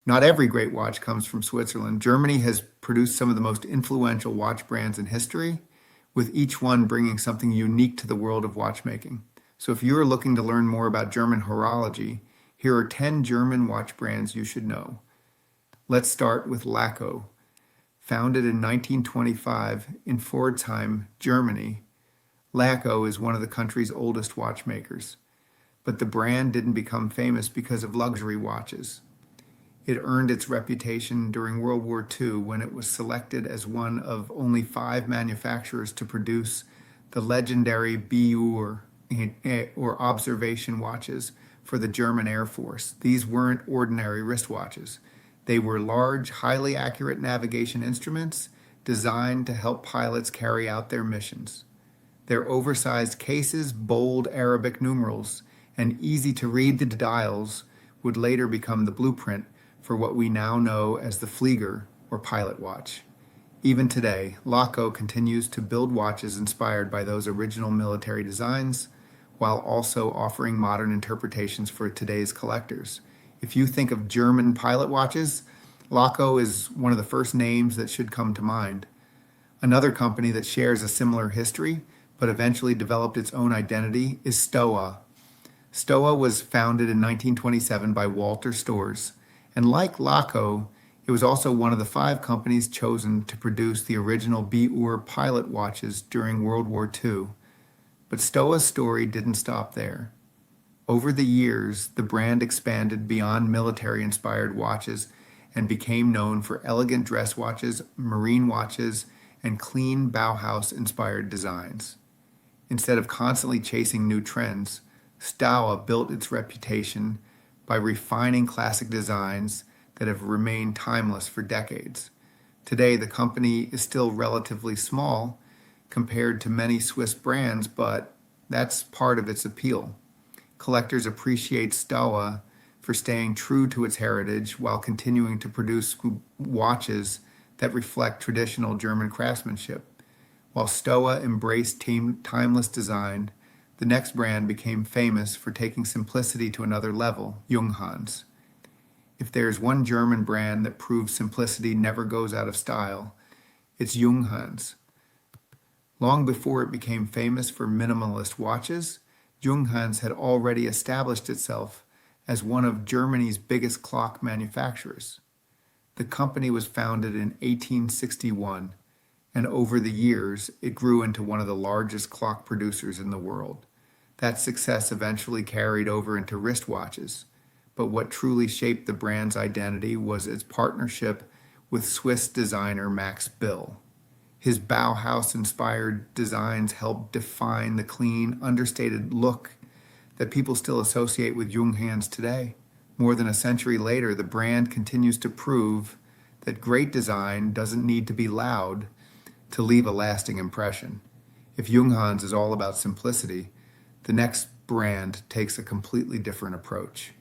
Not every great watch comes from Switzerland. Germany has produced some of the most influential watch brands in history, with each one bringing something unique to the world of watchmaking. So if you're looking to learn more about German horology, here are 10 German watch brands you should know. Let's start with Laco. Founded in 1925 in Pforzheim, Germany, Laco is one of the country's oldest watchmakers. But the brand didn't become famous because of luxury watches. It earned its reputation during World War II when it was selected as one of only 5 manufacturers to produce the legendary BUR, or observation watches, for the German Air Force. These weren't ordinary wristwatches. They were large, highly accurate navigation instruments designed to help pilots carry out their missions. Their oversized cases, bold Arabic numerals, and easy-to-read the dials would later become the blueprint for what we now know as the Flieger, or pilot watch. Even today, Laco continues to build watches inspired by those original military designs, while also offering modern interpretations for today's collectors. If you think of German pilot watches, Laco is one of the first names that should come to mind. Another company that shares a similar history, but eventually developed its own identity, is Stowa. Stowa was founded in 1927 by Walter Storrs, and like Laco, it was also one of the 5 companies chosen to produce the original BUR pilot watches during World War II. But Stowa's story didn't stop there. Over the years, the brand expanded beyond military-inspired watches and became known for elegant dress watches, marine watches, and clean Bauhaus-inspired designs. Instead of constantly chasing new trends, Stowa built its reputation by refining classic designs that have remained timeless for decades. Today, the company is still relatively small compared to many Swiss brands, but that's part of its appeal. Collectors appreciate Stowa for staying true to its heritage while continuing to produce watches that reflect traditional German craftsmanship. While Stowa embraced timeless design, the next brand became famous for taking simplicity to another level, Junghans. If there's one German brand that proves simplicity never goes out of style, it's Junghans. Long before it became famous for minimalist watches, Junghans had already established itself as one of Germany's biggest clock manufacturers. The company was founded in 1861, and over the years, it grew into one of the largest clock producers in the world. That success eventually carried over into wristwatches, but what truly shaped the brand's identity was its partnership with Swiss designer Max Bill. His Bauhaus-inspired designs helped define the clean, understated look that people still associate with Junghans today. More than a century later, the brand continues to prove that great design doesn't need to be loud to leave a lasting impression. If Junghans is all about simplicity, the next brand takes a completely different approach.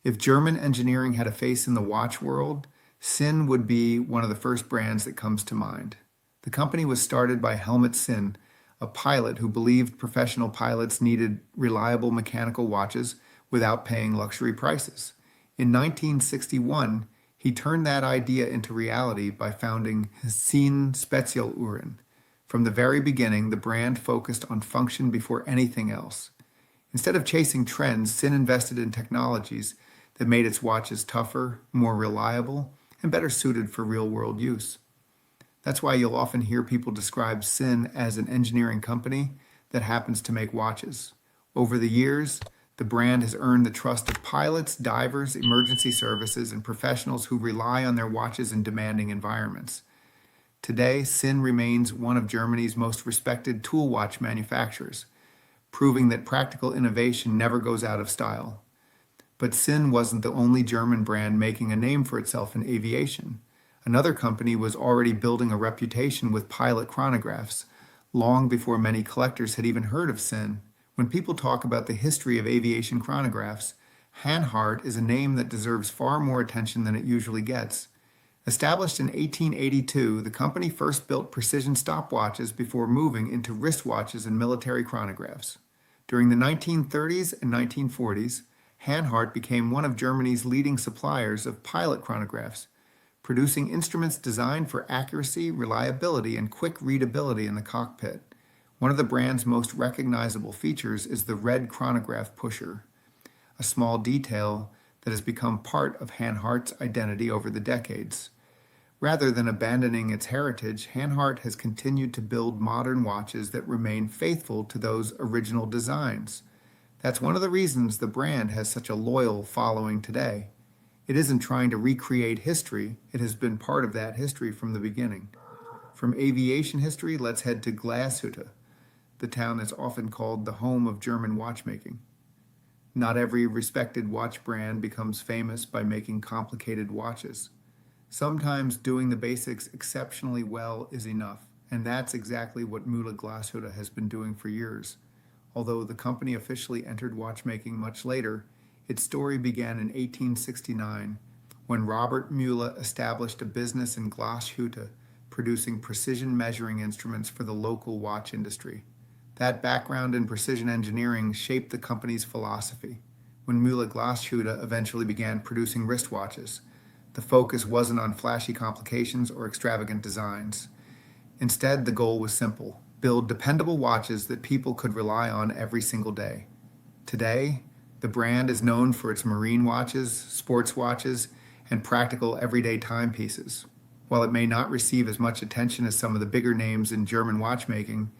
If German engineering had a face in the watch world, Sinn would be one of the first brands that comes to mind. The company was started by Helmut Sinn, a pilot who believed professional pilots needed reliable mechanical watches without paying luxury prices. In 1961, he turned that idea into reality by founding Sinn Spezialuhren. From the very beginning, the brand focused on function before anything else. Instead of chasing trends, Sinn invested in technologies that made its watches tougher, more reliable, and better suited for real-world use. That's why you'll often hear people describe Sinn as an engineering company that happens to make watches. Over the years, the brand has earned the trust of pilots, divers, emergency services, and professionals who rely on their watches in demanding environments. Today, Sinn remains one of Germany's most respected tool watch manufacturers, proving that practical innovation never goes out of style. But Sinn wasn't the only German brand making a name for itself in aviation. Another company was already building a reputation with pilot chronographs, long before many collectors had even heard of Sinn. When people talk about the history of aviation chronographs, Hanhart is a name that deserves far more attention than it usually gets. Established in 1882, the company first built precision stopwatches before moving into wristwatches and military chronographs. During the 1930s and 1940s, Hanhart became one of Germany's leading suppliers of pilot chronographs, producing instruments designed for accuracy, reliability, and quick readability in the cockpit. One of the brand's most recognizable features is the red chronograph pusher, a small detail that has become part of Hanhart's identity over the decades. Rather than abandoning its heritage, Hanhart has continued to build modern watches that remain faithful to those original designs. That's one of the reasons the brand has such a loyal following today. It isn't trying to recreate history, it has been part of that history from the beginning. From aviation history, let's head to Glashütte, the town that's often called the home of German watchmaking. Not every respected watch brand becomes famous by making complicated watches. Sometimes doing the basics exceptionally well is enough, and that's exactly what Mühle-Glashütte has been doing for years. Although the company officially entered watchmaking much later, its story began in 1869 when Robert Mühle established a business in Glashütte producing precision measuring instruments for the local watch industry. That background in precision engineering shaped the company's philosophy. When Mühle-Glashütte eventually began producing wristwatches, the focus wasn't on flashy complications or extravagant designs. Instead, the goal was simple: build dependable watches that people could rely on every single day. Today, the brand is known for its marine watches, sports watches, and practical everyday timepieces. While it may not receive as much attention as some of the bigger names in German watchmaking,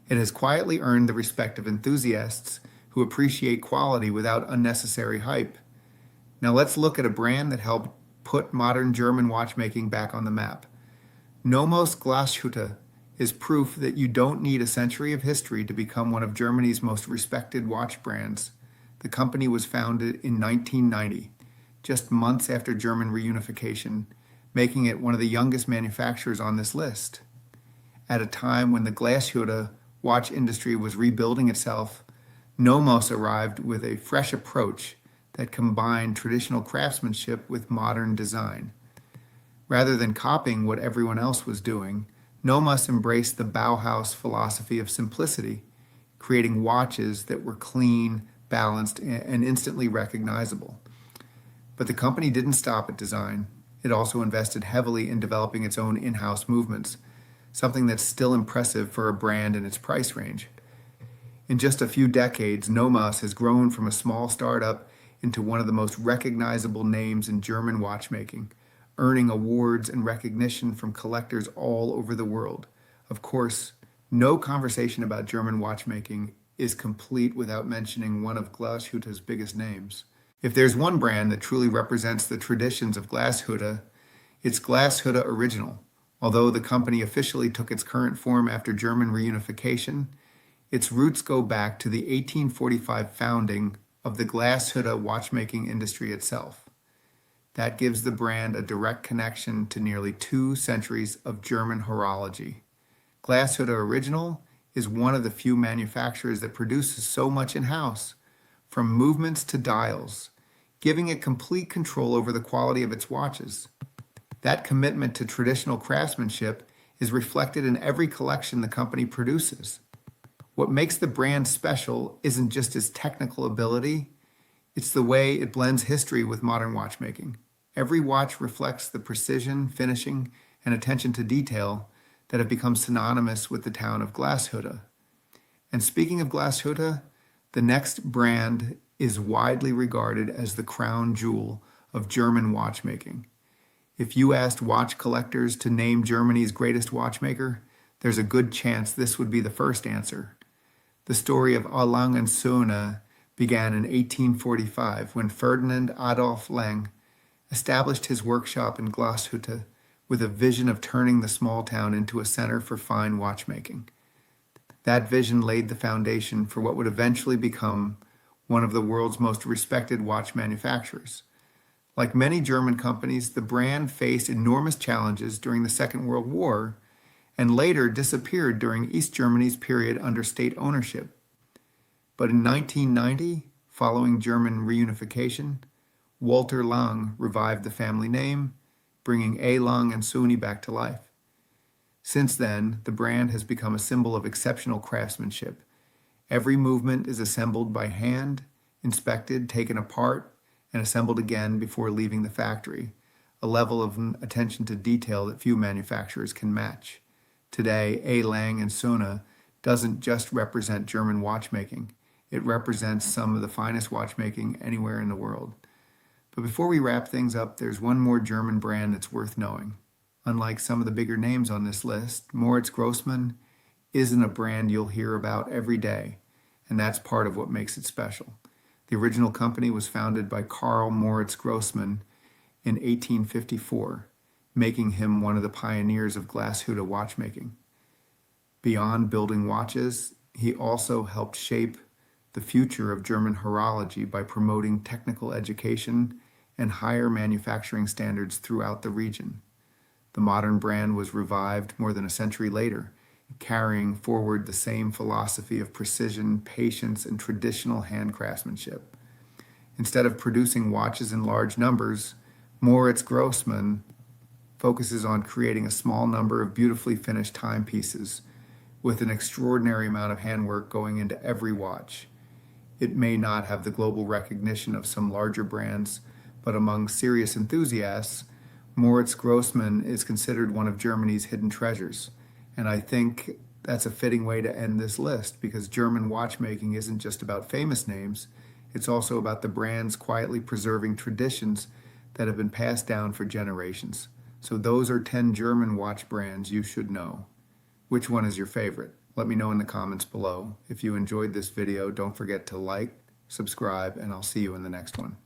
it has quietly earned the respect of enthusiasts who appreciate quality without unnecessary hype. Now let's look at a brand that helped put modern German watchmaking back on the map. Nomos Glashütte is proof that you don't need a century of history to become one of Germany's most respected watch brands. The company was founded in 1990, just months after German reunification, making it one of the youngest manufacturers on this list. At a time when the Glashütte watch industry was rebuilding itself, Nomos arrived with a fresh approach that combined traditional craftsmanship with modern design. Rather than copying what everyone else was doing, Nomos embraced the Bauhaus philosophy of simplicity, creating watches that were clean, balanced, and instantly recognizable. But the company didn't stop at design. It also invested heavily in developing its own in-house movements, something that's still impressive for a brand in its price range. In just a few decades, Nomos has grown from a small startup into one of the most recognizable names in German watchmaking, earning awards and recognition from collectors all over the world. Of course, no conversation about German watchmaking is complete without mentioning one of Glashütte's biggest names. If there's one brand that truly represents the traditions of Glashütte, it's Glashütte Original. Although the company officially took its current form after German reunification, its roots go back to the 1845 founding of the Glashütte watchmaking industry itself. That gives the brand a direct connection to nearly 2 centuries of German horology. Glashütte Original is one of the few manufacturers that produces so much in-house, from movements to dials, giving it complete control over the quality of its watches. That commitment to traditional craftsmanship is reflected in every collection the company produces. What makes the brand special isn't just its technical ability, it's the way it blends history with modern watchmaking. Every watch reflects the precision, finishing, and attention to detail that have become synonymous with the town of Glashütte. And speaking of Glashütte, the next brand is widely regarded as the crown jewel of German watchmaking. If you asked watch collectors to name Germany's greatest watchmaker, there's a good chance this would be the first answer. The story of Lange Söhne began in 1845 when Ferdinand Adolf Lange established his workshop in Glashütte with a vision of turning the small town into a center for fine watchmaking. That vision laid the foundation for what would eventually become one of the world's most respected watch manufacturers. Like many German companies, the brand faced enormous challenges during the Second World War and later disappeared during East Germany's period under state ownership. But in 1990, following German reunification, Walter Lange revived the family name, bringing A. Lange and Söhne back to life. Since then, the brand has become a symbol of exceptional craftsmanship. Every movement is assembled by hand, inspected, taken apart, and assembled again before leaving the factory, a level of attention to detail that few manufacturers can match. Today, A. Lange Söhne doesn't just represent German watchmaking, it represents some of the finest watchmaking anywhere in the world. But before we wrap things up, there's one more German brand that's worth knowing. Unlike some of the bigger names on this list, Moritz Grossmann isn't a brand you'll hear about every day, and that's part of what makes it special. The original company was founded by Karl Moritz Grossmann in 1854, making him one of the pioneers of Glashütte watchmaking. Beyond building watches, he also helped shape the future of German horology by promoting technical education and higher manufacturing standards throughout the region. The modern brand was revived more than a century later, carrying forward the same philosophy of precision, patience, and traditional hand craftsmanship. Instead of producing watches in large numbers, Moritz Grossmann focuses on creating a small number of beautifully finished timepieces with an extraordinary amount of handwork going into every watch. It may not have the global recognition of some larger brands, but among serious enthusiasts, Moritz Grossmann is considered one of Germany's hidden treasures. And I think that's a fitting way to end this list, because German watchmaking isn't just about famous names, it's also about the brands quietly preserving traditions that have been passed down for generations. So those are 10 German watch brands you should know. Which one is your favorite? Let me know in the comments below. If you enjoyed this video, don't forget to like, subscribe, and I'll see you in the next one.